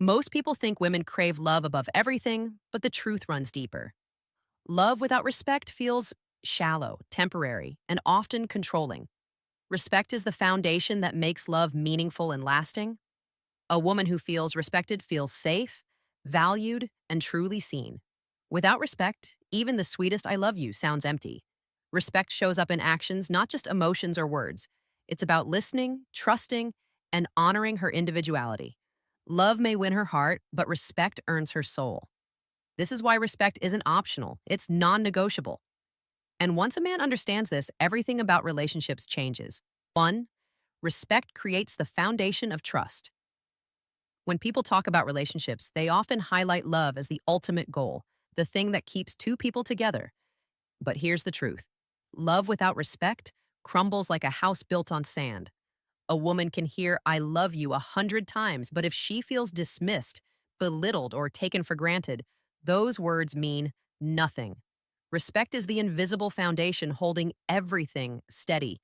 Most people think women crave love above everything, but the truth runs deeper. Love without respect feels shallow, temporary, and often controlling. Respect is the foundation that makes love meaningful and lasting. A woman who feels respected feels safe, valued, and truly seen. Without respect, even the sweetest I love you sounds empty. Respect shows up in actions, not just emotions or words. It's about listening, trusting, and honoring her individuality. Love may win her heart, but respect earns her soul. This is why respect isn't optional, it's non negotiable. And once a man understands this, everything about relationships changes. 1. Respect creates the foundation of trust. When people talk about relationships, they often highlight love as the ultimate goal, the thing that keeps two people together. But here's the truth: love without respect crumbles like a house built on sand. A woman can hear "I love you" 100 times, but if she feels dismissed, belittled, or taken for granted, those words mean nothing. Respect is the invisible foundation holding everything steady.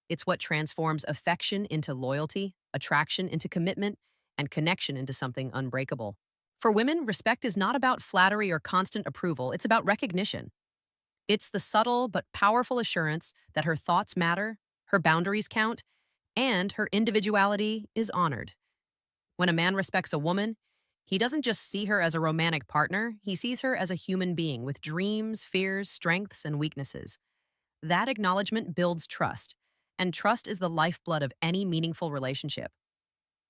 It's what transforms affection into loyalty, attraction into commitment, and connection into something unbreakable. For women, respect is not about flattery or constant approval, it's about recognition. It's the subtle but powerful assurance that her thoughts matter, her boundaries count, and her individuality is honored. When a man respects a woman, he doesn't just see her as a romantic partner, he sees her as a human being with dreams, fears, strengths, and weaknesses. That acknowledgement builds trust, and trust is the lifeblood of any meaningful relationship.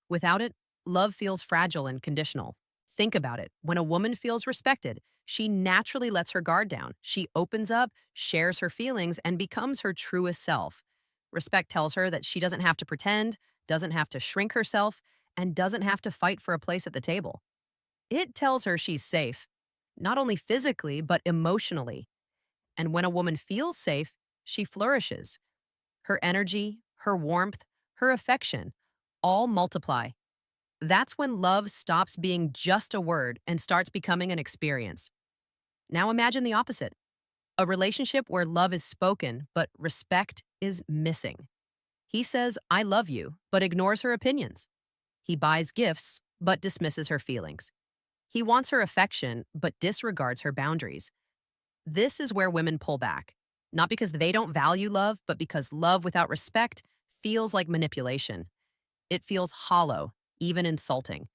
Without it, love feels fragile and conditional. Think about it. When a woman feels respected, she naturally lets her guard down. She opens up, shares her feelings, and becomes her truest self. Respect tells her that she doesn't have to pretend, doesn't have to shrink herself, and doesn't have to fight for a place at the table. It tells her she's safe, not only physically, but emotionally. And when a woman feels safe, she flourishes. Her energy, her warmth, her affection all multiply. That's when love stops being just a word and starts becoming an experience. Now imagine the opposite: a relationship where love is spoken, but respect is missing. He says, "I love you," but ignores her opinions. He buys gifts, but dismisses her feelings. He wants her affection, but disregards her boundaries. This is where women pull back, not because they don't value love, but because love without respect feels like manipulation. It feels hollow, even insulting.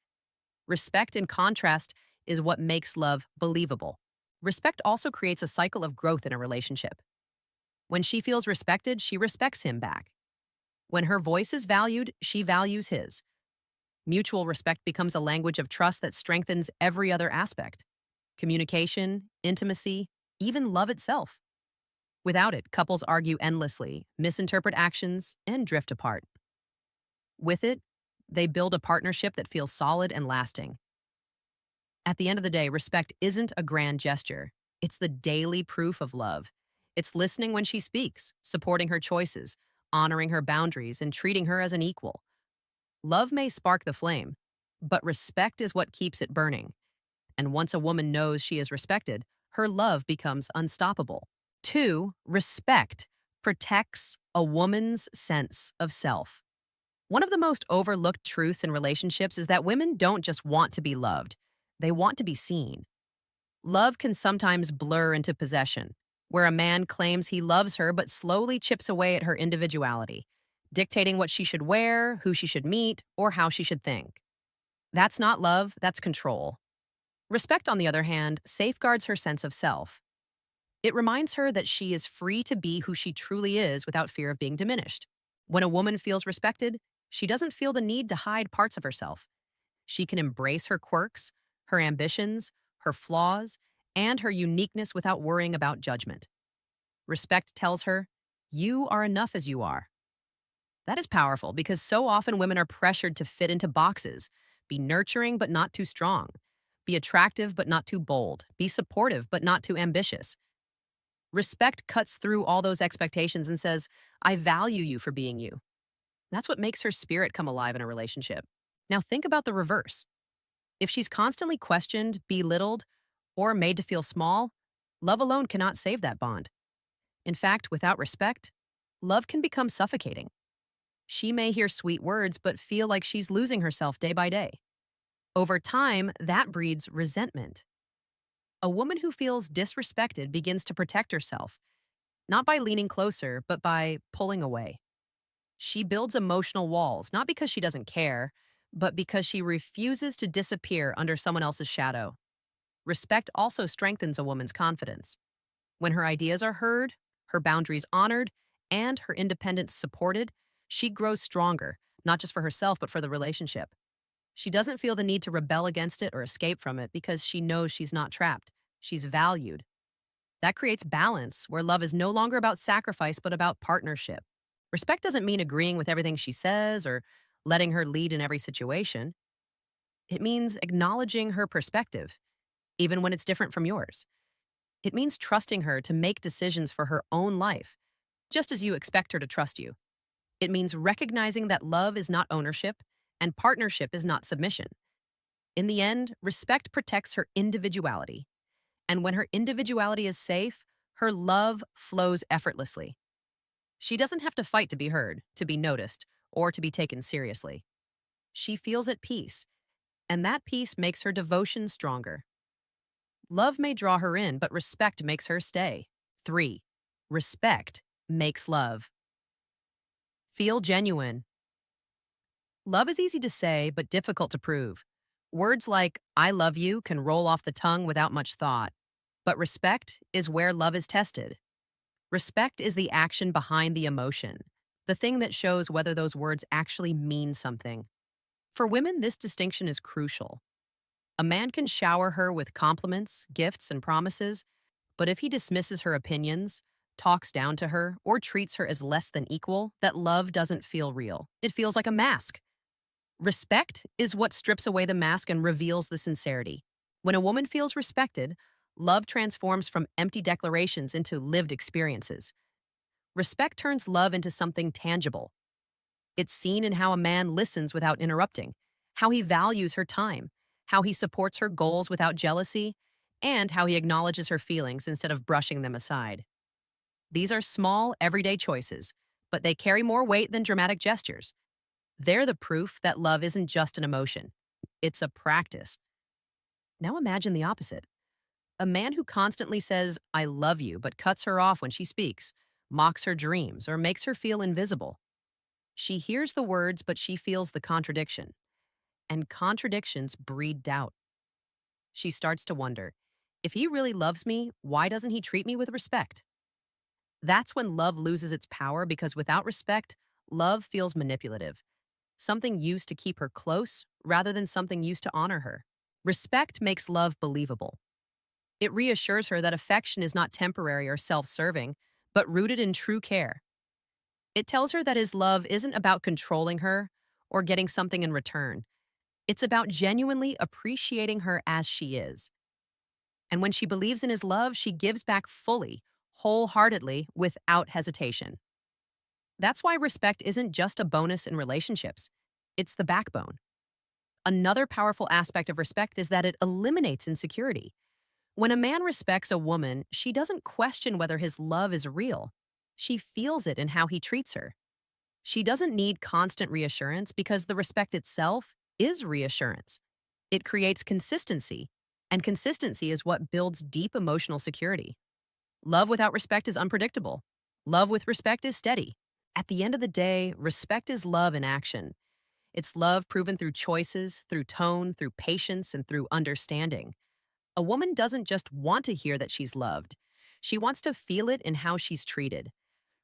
Respect, in contrast, is what makes love believable. Respect also creates a cycle of growth in a relationship. When she feels respected, she respects him back. When her voice is valued, she values his. Mutual respect becomes a language of trust that strengthens every other aspect: communication, intimacy, even love itself. Without it, couples argue endlessly, misinterpret actions, and drift apart. With it, they build a partnership that feels solid and lasting. At the end of the day, respect isn't a grand gesture. It's the daily proof of love. It's listening when she speaks, supporting her choices, honoring her boundaries, and treating her as an equal. Love may spark the flame, but respect is what keeps it burning. And once a woman knows she is respected, her love becomes unstoppable. 2. Respect protects a woman's sense of self. One of the most overlooked truths in relationships is that women don't just want to be loved, they want to be seen. Love can sometimes blur into possession, where a man claims he loves her but slowly chips away at her individuality, dictating what she should wear, who she should meet, or how she should think. That's not love, that's control. Respect, on the other hand, safeguards her sense of self. It reminds her that she is free to be who she truly is without fear of being diminished. When a woman feels respected, she doesn't feel the need to hide parts of herself. She can embrace her quirks, her ambitions, her flaws, and her uniqueness without worrying about judgment. Respect tells her, "You are enough as you are." That is powerful because so often women are pressured to fit into boxes: be nurturing but not too strong, be attractive but not too bold, be supportive but not too ambitious. Respect cuts through all those expectations and says, "I value you for being you." That's what makes her spirit come alive in a relationship. Now think about the reverse. If she's constantly questioned, belittled, or made to feel small, love alone cannot save that bond. In fact, without respect, love can become suffocating. She may hear sweet words but feel like she's losing herself day by day. Over time, that breeds resentment. A woman who feels disrespected begins to protect herself, not by leaning closer, but by pulling away. She builds emotional walls, not because she doesn't care, but because she refuses to disappear under someone else's shadow. Respect also strengthens a woman's confidence. When her ideas are heard, her boundaries honored, and her independence supported, she grows stronger, not just for herself, but for the relationship. She doesn't feel the need to rebel against it or escape from it because she knows she's not trapped. She's valued. That creates balance where love is no longer about sacrifice, but about partnership. Respect doesn't mean agreeing with everything she says or letting her lead in every situation. It means acknowledging her perspective, even when it's different from yours. It means trusting her to make decisions for her own life, just as you expect her to trust you. It means recognizing that love is not ownership and partnership is not submission. In the end, respect protects her individuality. And when her individuality is safe, her love flows effortlessly. She doesn't have to fight to be heard, to be noticed, or to be taken seriously. She feels at peace, and that peace makes her devotion stronger. Love may draw her in, but respect makes her stay. 3. Respect makes love. Feel genuine. Love is easy to say, but difficult to prove. Words like, I love you, can roll off the tongue without much thought. But respect is where love is tested. Respect is the action behind the emotion, the thing that shows whether those words actually mean something. For women, this distinction is crucial. A man can shower her with compliments, gifts, and promises, but if he dismisses her opinions, talks down to her, or treats her as less than equal, that love doesn't feel real. It feels like a mask. Respect is what strips away the mask and reveals the sincerity. When a woman feels respected, love transforms from empty declarations into lived experiences. Respect turns love into something tangible. It's seen in how a man listens without interrupting, how he values her time, how he supports her goals without jealousy, and how he acknowledges her feelings instead of brushing them aside. These are small, everyday choices, but they carry more weight than dramatic gestures. They're the proof that love isn't just an emotion, it's a practice. Now imagine the opposite. A man who constantly says, I love you, but cuts her off when she speaks, mocks her dreams, or makes her feel invisible. She hears the words, but she feels the contradiction. And contradictions breed doubt. She starts to wonder, if he really loves me, why doesn't he treat me with respect? That's when love loses its power because without respect, love feels manipulative, something used to keep her close rather than something used to honor her. Respect makes love believable. It reassures her that affection is not temporary or self-serving, but rooted in true care. It tells her that his love isn't about controlling her or getting something in return. It's about genuinely appreciating her as she is. And when she believes in his love, she gives back fully, wholeheartedly, without hesitation. That's why respect isn't just a bonus in relationships, it's the backbone. Another powerful aspect of respect is that it eliminates insecurity. When a man respects a woman, she doesn't question whether his love is real. She feels it in how he treats her. She doesn't need constant reassurance because the respect itself is reassurance. It creates consistency, and consistency is what builds deep emotional security. Love without respect is unpredictable. Love with respect is steady. At the end of the day, respect is love in action. It's love proven through choices, through tone, through patience, and through understanding. A woman doesn't just want to hear that she's loved. She wants to feel it in how she's treated.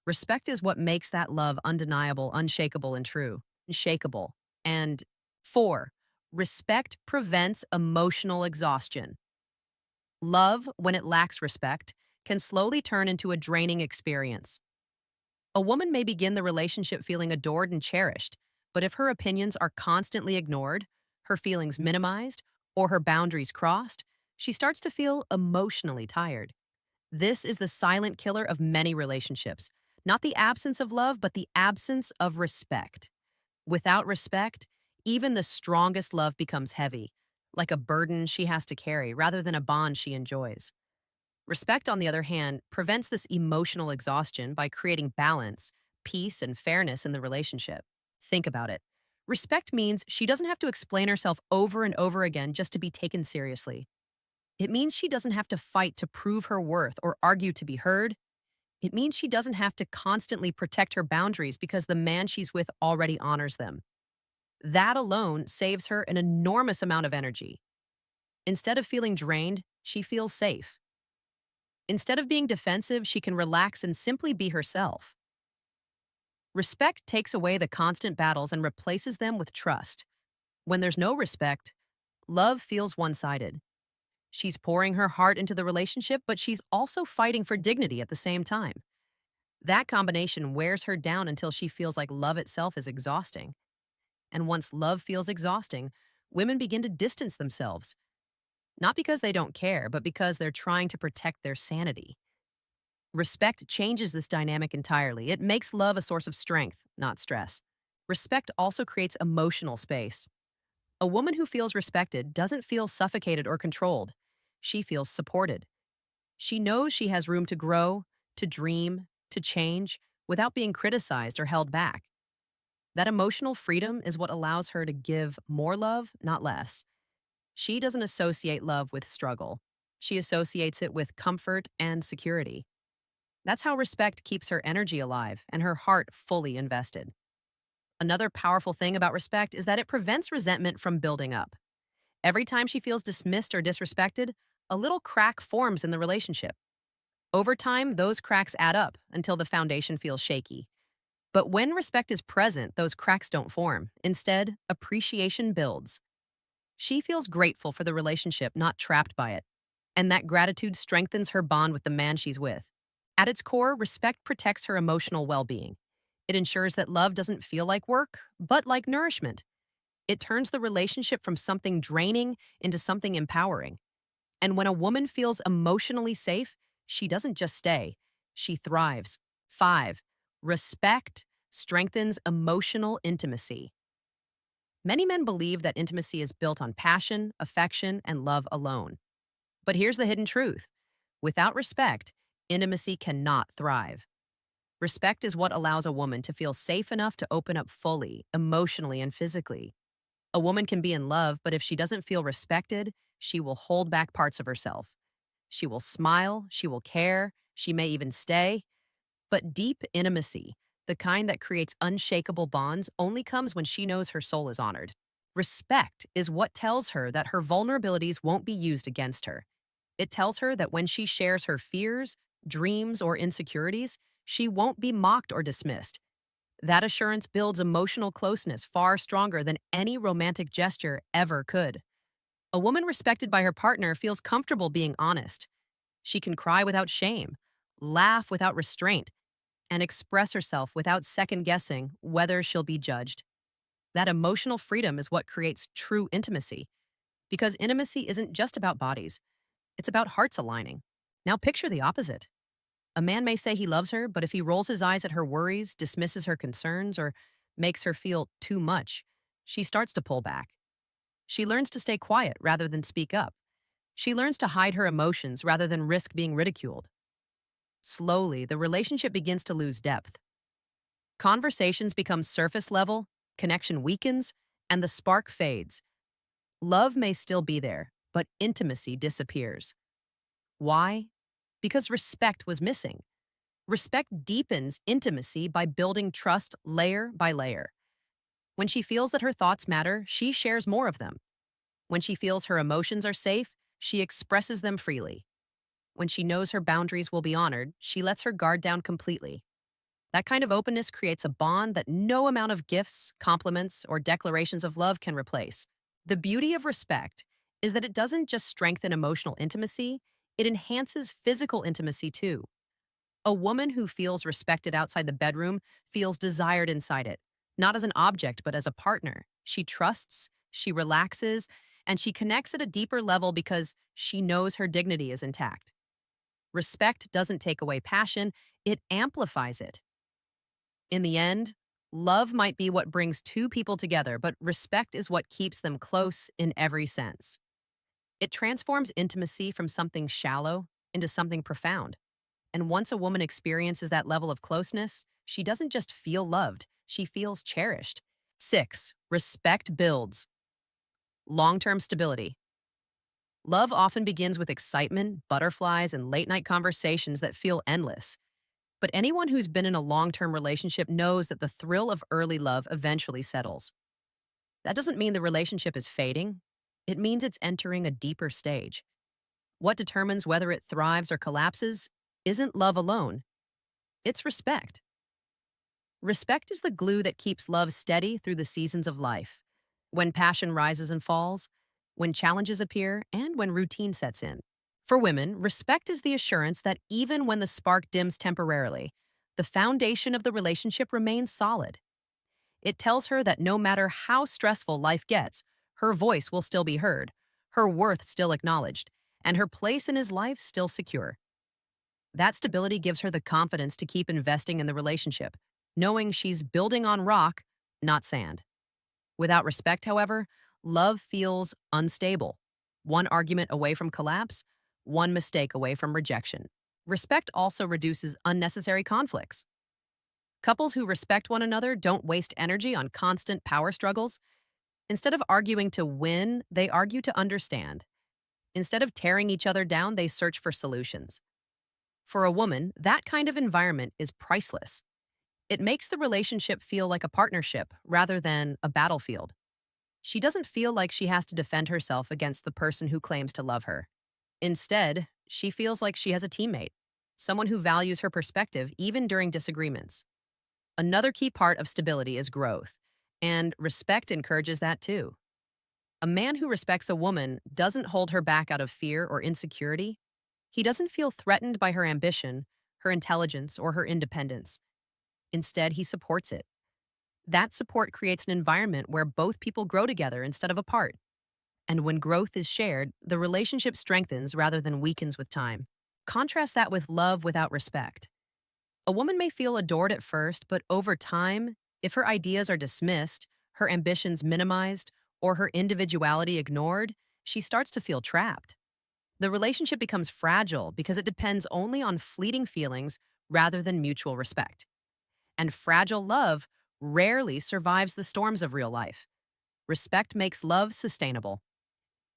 Respect is what makes that love undeniable, unshakable, and true. Unshakable. And 4, respect prevents emotional exhaustion. Love, when it lacks respect, can slowly turn into a draining experience. A woman may begin the relationship feeling adored and cherished, but if her opinions are constantly ignored, her feelings minimized, or her boundaries crossed, she starts to feel emotionally tired. This is the silent killer of many relationships. Not the absence of love, but the absence of respect. Without respect, even the strongest love becomes heavy, like a burden she has to carry rather than a bond she enjoys. Respect, on the other hand, prevents this emotional exhaustion by creating balance, peace, and fairness in the relationship. Think about it. Respect means she doesn't have to explain herself over and over again just to be taken seriously. It means she doesn't have to fight to prove her worth or argue to be heard. It means she doesn't have to constantly protect her boundaries because the man she's with already honors them. That alone saves her an enormous amount of energy. Instead of feeling drained, she feels safe. Instead of being defensive, she can relax and simply be herself. Respect takes away the constant battles and replaces them with trust. When there's no respect, love feels one sided. She's pouring her heart into the relationship, but she's also fighting for dignity at the same time. That combination wears her down until she feels like love itself is exhausting. And once love feels exhausting, women begin to distance themselves, not because they don't care, but because they're trying to protect their sanity. Respect changes this dynamic entirely. It makes love a source of strength, not stress. Respect also creates emotional space. A woman who feels respected doesn't feel suffocated or controlled. She feels supported. She knows she has room to grow, to dream, to change, without being criticized or held back. That emotional freedom is what allows her to give more love, not less. She doesn't associate love with struggle. She associates it with comfort and security. That's how respect keeps her energy alive and her heart fully invested. Another powerful thing about respect is that it prevents resentment from building up. Every time she feels dismissed or disrespected, a little crack forms in the relationship. Over time, those cracks add up until the foundation feels shaky. But when respect is present, those cracks don't form. Instead, appreciation builds. She feels grateful for the relationship, not trapped by it. And that gratitude strengthens her bond with the man she's with. At its core, respect protects her emotional well being. It ensures that love doesn't feel like work, but like nourishment. It turns the relationship from something draining into something empowering. And when a woman feels emotionally safe, she doesn't just stay, she thrives. 5. Respect strengthens emotional intimacy. Many men believe that intimacy is built on passion, affection, and love alone. But here's the hidden truth. Without respect, intimacy cannot thrive. Respect is what allows a woman to feel safe enough to open up fully, emotionally and physically. A woman can be in love, but if she doesn't feel respected, she will hold back parts of herself. She will smile, she will care, she may even stay. But deep intimacy, the kind that creates unshakable bonds, only comes when she knows her soul is honored. Respect is what tells her that her vulnerabilities won't be used against her. It tells her that when she shares her fears, dreams, or insecurities, she won't be mocked or dismissed. That assurance builds emotional closeness far stronger than any romantic gesture ever could. A woman respected by her partner feels comfortable being honest. She can cry without shame, laugh without restraint, and express herself without second guessing whether she'll be judged. That emotional freedom is what creates true intimacy. Because intimacy isn't just about bodies, it's about hearts aligning. Now picture the opposite. A man may say he loves her, but if he rolls his eyes at her worries, dismisses her concerns, or makes her feel too much, she starts to pull back. She learns to stay quiet rather than speak up. She learns to hide her emotions rather than risk being ridiculed. Slowly, the relationship begins to lose depth. Conversations become surface level, connection weakens, and the spark fades. Love may still be there, but intimacy disappears. Why? Because respect was missing. Respect deepens intimacy by building trust layer by layer. When she feels that her thoughts matter, she shares more of them. When she feels her emotions are safe, she expresses them freely. When she knows her boundaries will be honored, she lets her guard down completely. That kind of openness creates a bond that no amount of gifts, compliments, or declarations of love can replace. The beauty of respect is that it doesn't just strengthen emotional intimacy, it enhances physical intimacy too. A woman who feels respected outside the bedroom feels desired inside it, not as an object, but as a partner. She trusts, she relaxes, and she connects at a deeper level because she knows her dignity is intact. Respect doesn't take away passion, it amplifies it. In the end, love might be what brings two people together, but respect is what keeps them close in every sense. It transforms intimacy from something shallow into something profound. And once a woman experiences that level of closeness, she doesn't just feel loved, she feels cherished. 6. Respect builds long-term stability. Love often begins with excitement, butterflies, and late-night conversations that feel endless. But anyone who's been in a long-term relationship knows that the thrill of early love eventually settles. That doesn't mean the relationship is fading. It means it's entering a deeper stage. What determines whether it thrives or collapses isn't love alone, it's respect. Respect is the glue that keeps love steady through the seasons of life. When passion rises and falls, when challenges appear, and when routine sets in. For women, respect is the assurance that even when the spark dims temporarily, the foundation of the relationship remains solid. It tells her that no matter how stressful life gets, her voice will still be heard, her worth still acknowledged, and her place in his life still secure. That stability gives her the confidence to keep investing in the relationship, knowing she's building on rock, not sand. Without respect, however, love feels unstable. One argument away from collapse, one mistake away from rejection. Respect also reduces unnecessary conflicts. Couples who respect one another don't waste energy on constant power struggles. Instead of arguing to win, they argue to understand. Instead of tearing each other down, they search for solutions. For a woman, that kind of environment is priceless. It makes the relationship feel like a partnership rather than a battlefield. She doesn't feel like she has to defend herself against the person who claims to love her. Instead, she feels like she has a teammate, someone who values her perspective even during disagreements. Another key part of stability is growth, and respect encourages that too. A man who respects a woman doesn't hold her back out of fear or insecurity. He doesn't feel threatened by her ambition, her intelligence, or her independence. Instead, he supports it. That support creates an environment where both people grow together instead of apart. And when growth is shared, the relationship strengthens rather than weakens with time. Contrast that with love without respect. A woman may feel adored at first, but over time, if her ideas are dismissed, her ambitions minimized, or her individuality ignored, she starts to feel trapped. The relationship becomes fragile because it depends only on fleeting feelings rather than mutual respect. And fragile love rarely survives the storms of real life. Respect makes love sustainable.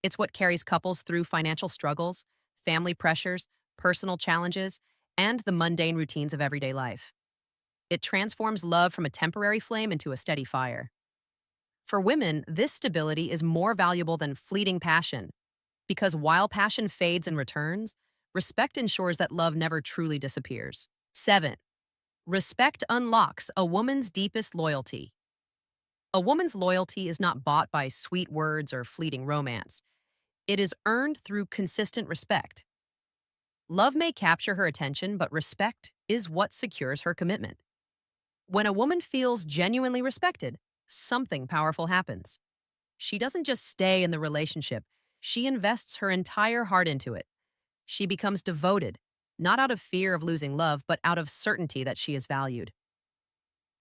It's what carries couples through financial struggles, family pressures, personal challenges, and the mundane routines of everyday life. It transforms love from a temporary flame into a steady fire. For women, this stability is more valuable than fleeting passion, because while passion fades and returns, respect ensures that love never truly disappears. 7. Respect unlocks a woman's deepest loyalty. A woman's loyalty is not bought by sweet words or fleeting romance. It is earned through consistent respect. Love may capture her attention, but respect is what secures her commitment. When a woman feels genuinely respected, something powerful happens. She doesn't just stay in the relationship, she invests her entire heart into it. She becomes devoted, not out of fear of losing love, but out of certainty that she is valued.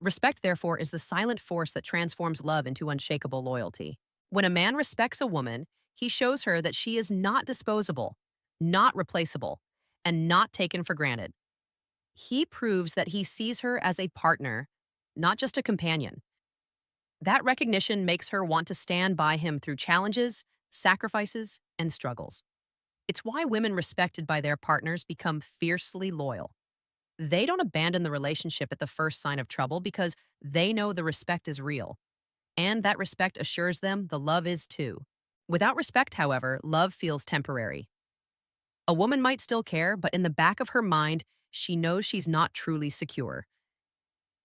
Respect, therefore, is the silent force that transforms love into unshakable loyalty. When a man respects a woman, he shows her that she is not disposable, not replaceable, and not taken for granted. He proves that he sees her as a partner, not just a companion. That recognition makes her want to stand by him through challenges, sacrifices, and struggles. It's why women respected by their partners become fiercely loyal. They don't abandon the relationship at the first sign of trouble because they know the respect is real. And that respect assures them the love is too. Without respect, however, love feels temporary. A woman might still care, but in the back of her mind, she knows she's not truly secure.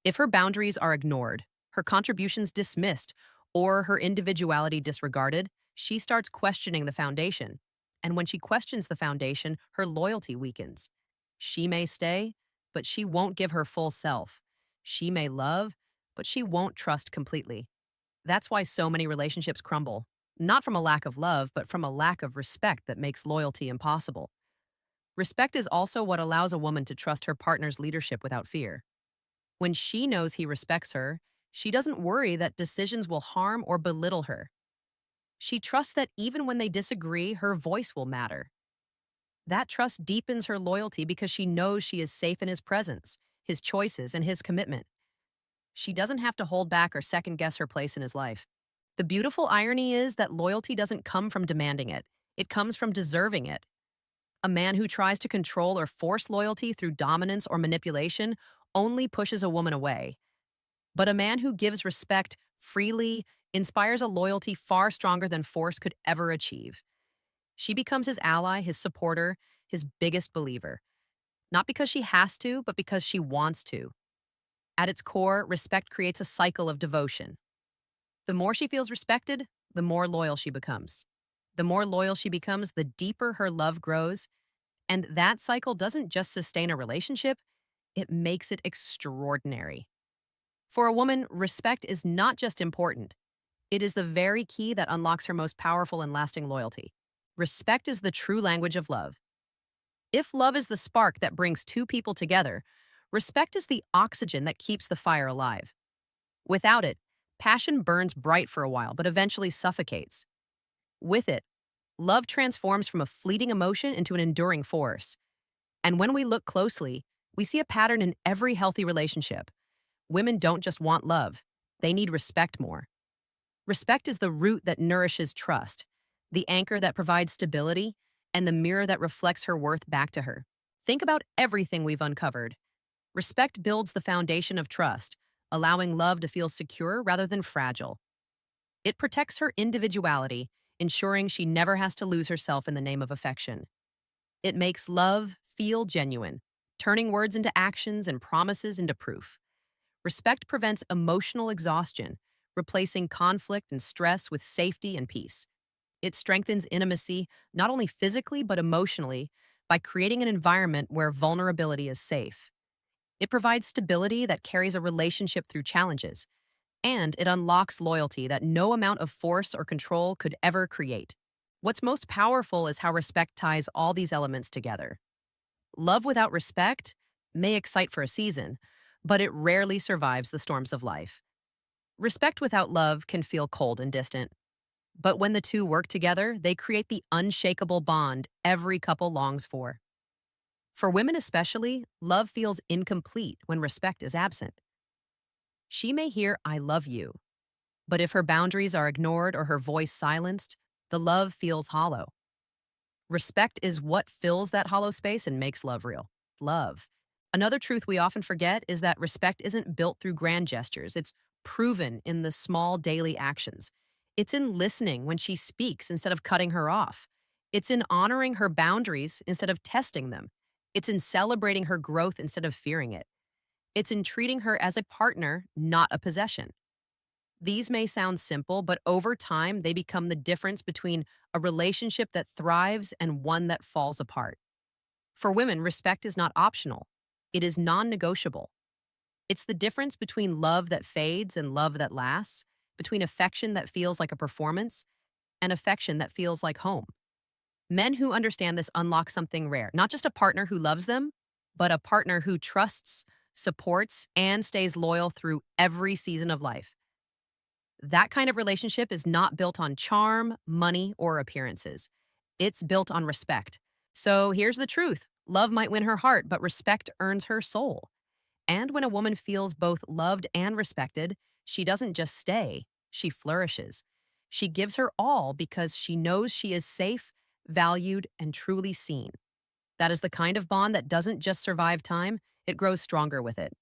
If her boundaries are ignored, her contributions dismissed, or her individuality disregarded, she starts questioning the foundation. And when she questions the foundation, her loyalty weakens. She may stay, but she won't give her full self. She may love, but she won't trust completely. That's why so many relationships crumble, not from a lack of love, but from a lack of respect that makes loyalty impossible. Respect is also what allows a woman to trust her partner's leadership without fear. When she knows he respects her, she doesn't worry that decisions will harm or belittle her. She trusts that even when they disagree, her voice will matter. That trust deepens her loyalty because she knows she is safe in his presence, his choices, and his commitment. She doesn't have to hold back or second guess her place in his life. The beautiful irony is that loyalty doesn't come from demanding it, it comes from deserving it. A man who tries to control or force loyalty through dominance or manipulation only pushes a woman away. But a man who gives respect freely inspires a loyalty far stronger than force could ever achieve. She becomes his ally, his supporter, his biggest believer. Not because she has to, but because she wants to. At its core, respect creates a cycle of devotion. The more she feels respected, the more loyal she becomes. The more loyal she becomes, the deeper her love grows. And that cycle doesn't just sustain a relationship, it makes it extraordinary. For a woman, respect is not just important, it is the very key that unlocks her most powerful and lasting loyalty. Respect is the true language of love. If love is the spark that brings two people together, respect is the oxygen that keeps the fire alive. Without it, passion burns bright for a while but eventually suffocates. With it, love transforms from a fleeting emotion into an enduring force. And when we look closely, we see a pattern in every healthy relationship. Women don't just want love, they need respect more. Respect is the root that nourishes trust, the anchor that provides stability, and the mirror that reflects her worth back to her. Think about everything we've uncovered. Respect builds the foundation of trust, allowing love to feel secure rather than fragile. It protects her individuality, ensuring she never has to lose herself in the name of affection. It makes love feel genuine, turning words into actions and promises into proof. Respect prevents emotional exhaustion, replacing conflict and stress with safety and peace. It strengthens intimacy, not only physically but emotionally, by creating an environment where vulnerability is safe. It provides stability that carries a relationship through challenges, and it unlocks loyalty that no amount of force or control could ever create. What's most powerful is how respect ties all these elements together. Love without respect may excite for a season, but it rarely survives the storms of life. Respect without love can feel cold and distant, but when the two work together, they create the unshakable bond every couple longs for. For women especially, love feels incomplete when respect is absent. She may hear, "I love you," but if her boundaries are ignored or her voice silenced, the love feels hollow. Respect is what fills that hollow space and makes love real. Love. Another truth we often forget is that respect isn't built through grand gestures. It's proven in the small daily actions. It's in listening when she speaks instead of cutting her off. It's in honoring her boundaries instead of testing them. It's in celebrating her growth instead of fearing it. It's in treating her as a partner, not a possession. These may sound simple, but over time, they become the difference between a relationship that thrives and one that falls apart. For women, respect is not optional, it is non negotiable. It's the difference between love that fades and love that lasts, between affection that feels like a performance and affection that feels like home. Men who understand this unlock something rare, not just a partner who loves them, but a partner who trusts, supports, and stays loyal through every season of life. That kind of relationship is not built on charm, money, or appearances. It's built on respect. So here's the truth. Love might win her heart, but respect earns her soul. And when a woman feels both loved and respected, she doesn't just stay, she flourishes. She gives her all because she knows she is safe, valued, and truly seen. That is the kind of bond that doesn't just survive time, it grows stronger with it.